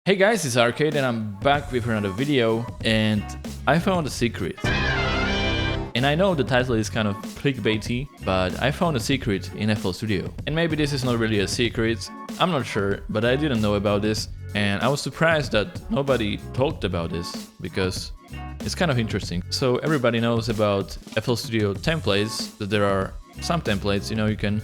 Hey guys, it's Arcade and I'm back with another video, and I found a secret. And I know the title is kind of clickbaity, but I found a secret in FL Studio. And maybe this is not really a secret, I'm not sure, but I didn't know about this. And I was surprised that nobody talked about this, because it's kind of interesting. So everybody knows about FL Studio templates, that there are some templates, you can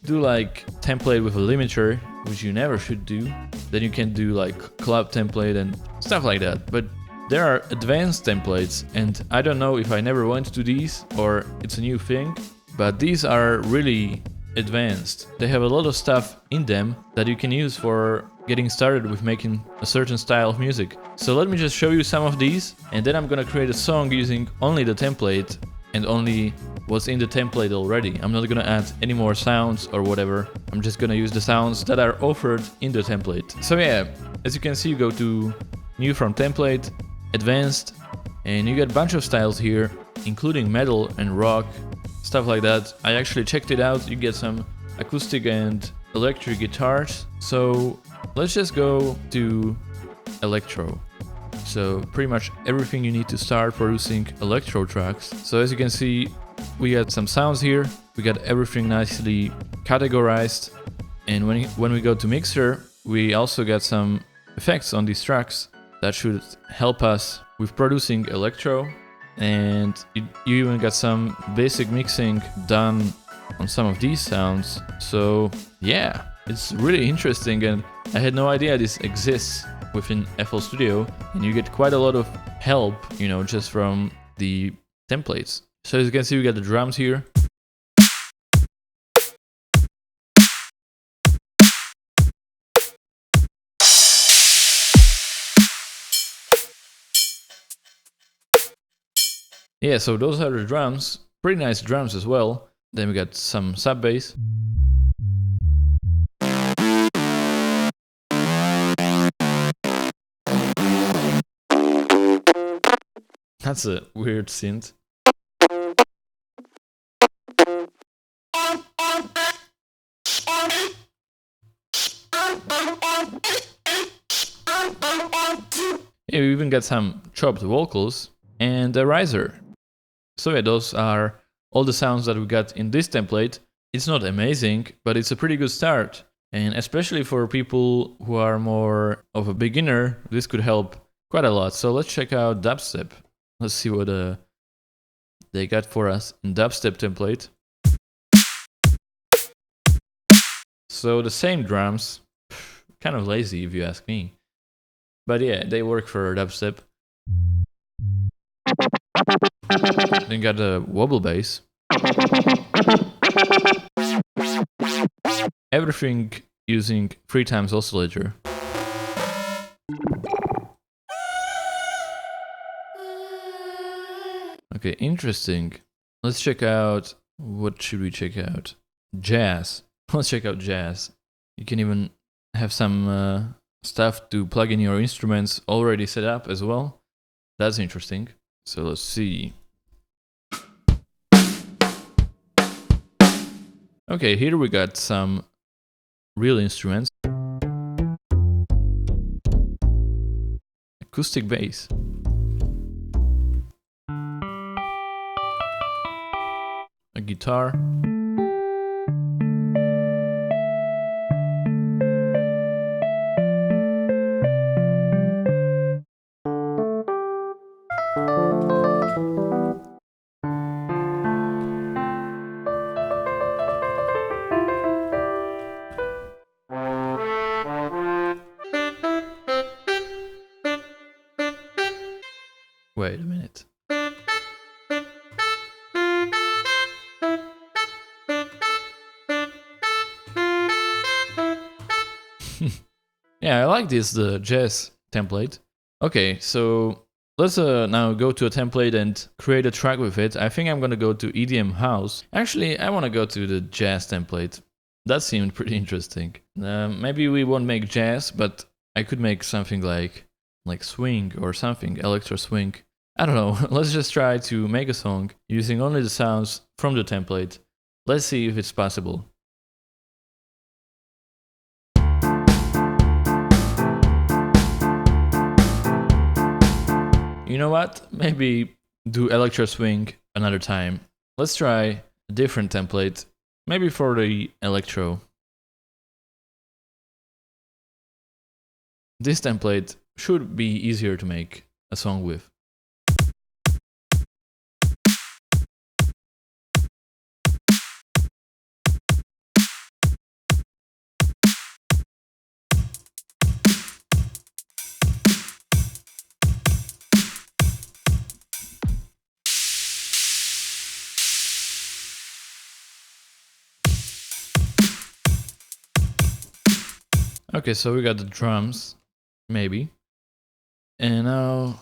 do like template with a limiter, which you never should do. Then you can do like club template and stuff like that. But there are advanced templates, and I don't know if I never went to these or it's a new thing, but these are really advanced. They have a lot of stuff in them that you can use for getting started with making a certain style of music. So let me just show you some of these, and then I'm gonna create a song using only the template and only what's in the template already. I'm not gonna add any more sounds or whatever. I'm just gonna use the sounds that are offered in the template. So yeah, as you can see, you go to New from Template, Advanced, and you get a bunch of styles here, including metal and rock, stuff like that. I actually checked it out. You get some acoustic and electric guitars. So let's just go to Electro. So pretty much everything you need to start producing electro tracks. So as you can see, we got some sounds here. We got everything nicely categorized. And when we go to mixer, we also got some effects on these tracks that should help us with producing electro. And you even got some basic mixing done on some of these sounds. So yeah, it's really interesting, and I had no idea this exists within FL Studio, and you get quite a lot of help, just from the templates. So as you can see, we got the drums here. Yeah, so those are the drums, pretty nice drums as well. Then we got some sub bass. That's a weird synth. Yeah, we even got some chopped vocals and a riser. So yeah, those are all the sounds that we got in this template. It's not amazing, but it's a pretty good start. And especially for people who are more of a beginner, this could help quite a lot. So let's check out Dubstep. Let's see what they got for us in Dubstep template. So the same drums, kind of lazy if you ask me. But yeah, they work for Dubstep. Then got a wobble bass. Everything using 3x oscillator. Okay, interesting. Let's check out, what should we check out? Jazz. Let's check out jazz. You can even have some stuff to plug in your instruments already set up as well. That's interesting. So let's see. Okay, here we got some real instruments. Acoustic bass. A guitar. Wait a minute. Yeah, I like the jazz template. Okay, so let's now go to a template and create a track with it. I think I'm gonna go to EDM house. Actually, I wanna go to the jazz template. That seemed pretty interesting. Maybe we won't make jazz, but I could make something like swing or something, electro swing. I don't know. Let's just try to make a song using only the sounds from the template. Let's see if it's possible. You know what? Maybe do Electro swing another time. Let's try a different template, maybe for the Electro. This template should be easier to make a song with. Okay, so we got the drums, maybe. And now...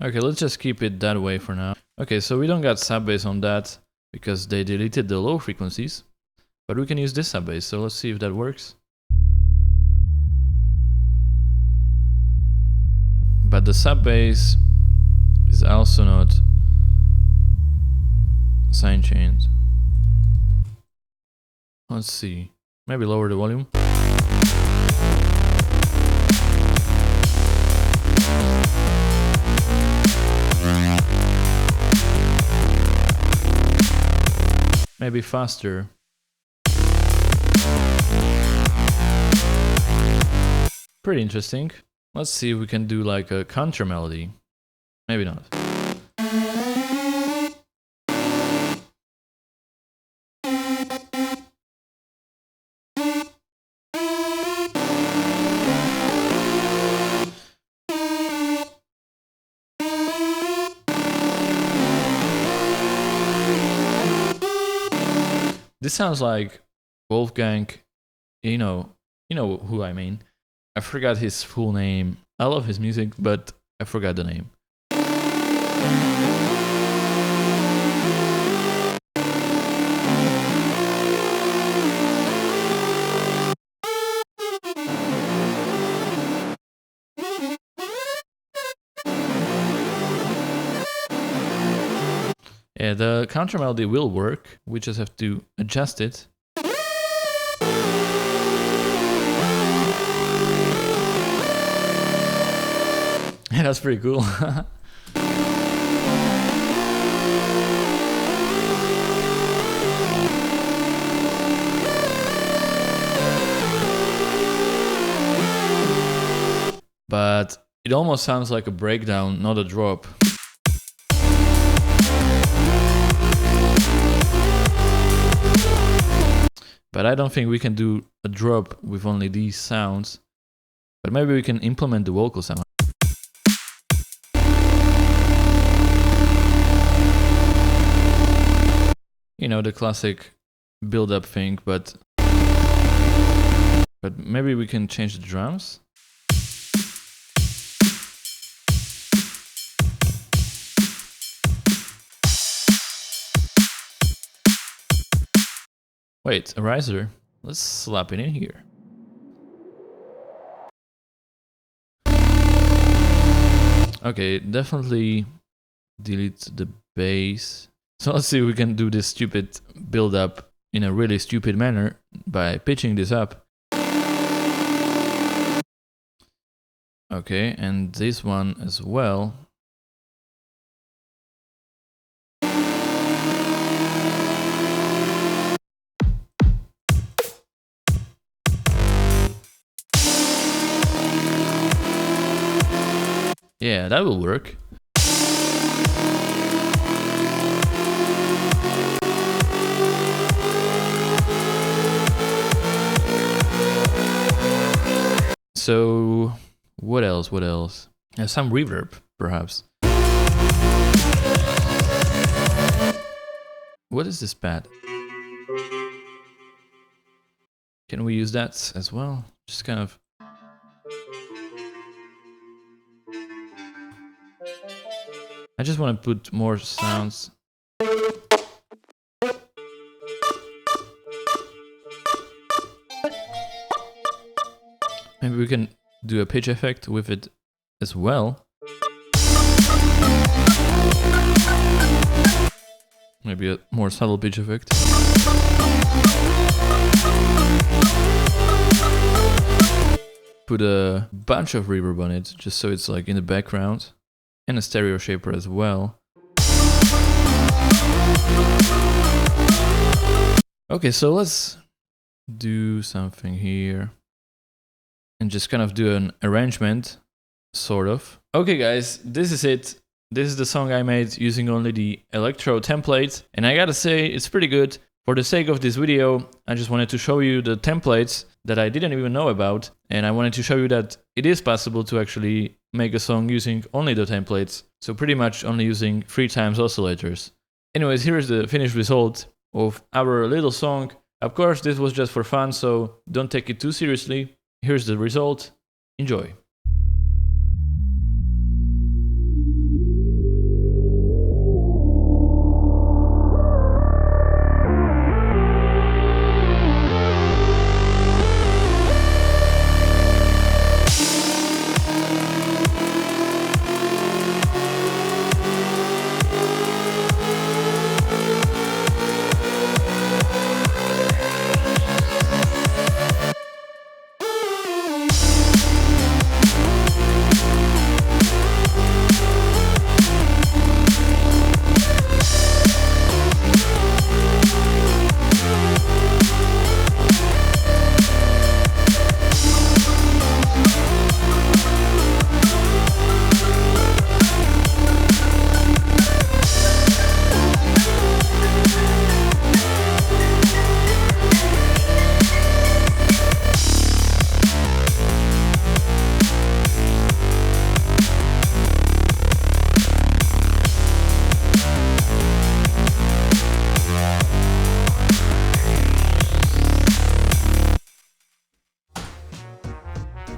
Okay, let's just keep it that way for now. Okay, so we don't got sub bass on that because they deleted the low frequencies, but we can use this sub bass, so let's see if that works. But the sub bass is also not sine chained. Let's see, maybe lower the volume. Maybe faster. Pretty interesting. Let's see if we can do like a counter melody. Maybe not. This sounds like Wolfgang, you know who I mean. I forgot his full name. I love his music, but I forgot the name. Yeah, the counter melody will work. We just have to adjust it. Yeah, that's pretty cool. But it almost sounds like a breakdown, not a drop. But I don't think we can do a drop with only these sounds. But maybe we can implement the vocal sound. You know, the classic build-up thing, but maybe we can change the drums. Wait, a riser? Let's slap it in here. Okay, definitely delete the bass. So let's see if we can do this stupid build up in a really stupid manner by pitching this up. Okay, and this one as well. Yeah, that will work. So, what else? What else? Some reverb, perhaps. What is this pad? Can we use that as well? Just kind of... I just want to put more sounds. Maybe we can do a pitch effect with it as well. Maybe a more subtle pitch effect. Put a bunch of reverb on it, just so it's like in the background. And a stereo shaper as well. Okay, so let's do something here. And just kind of do an arrangement, sort of. Okay guys, this is it. This is the song I made using only the Electro template. And I gotta say, it's pretty good. For the sake of this video, I just wanted to show you the templates that I didn't even know about. And I wanted to show you that it is possible to actually make a song using only the templates. So pretty much only using 3 times oscillators. Anyways, here's the finished result of our little song. Of course, this was just for fun, so don't take it too seriously. Here's the result. Enjoy.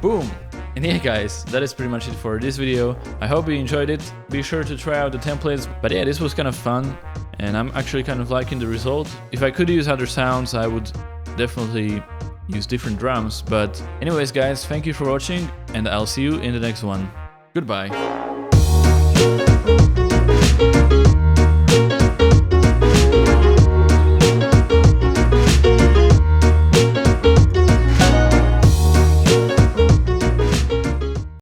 Boom! And yeah guys, that is pretty much it for this video. I hope you enjoyed it. Be sure to try out the templates. But yeah, this was kind of fun and I'm actually kind of liking the result. If I could use other sounds, I would definitely use different drums. But anyways guys, thank you for watching and I'll see you in the next one. Goodbye!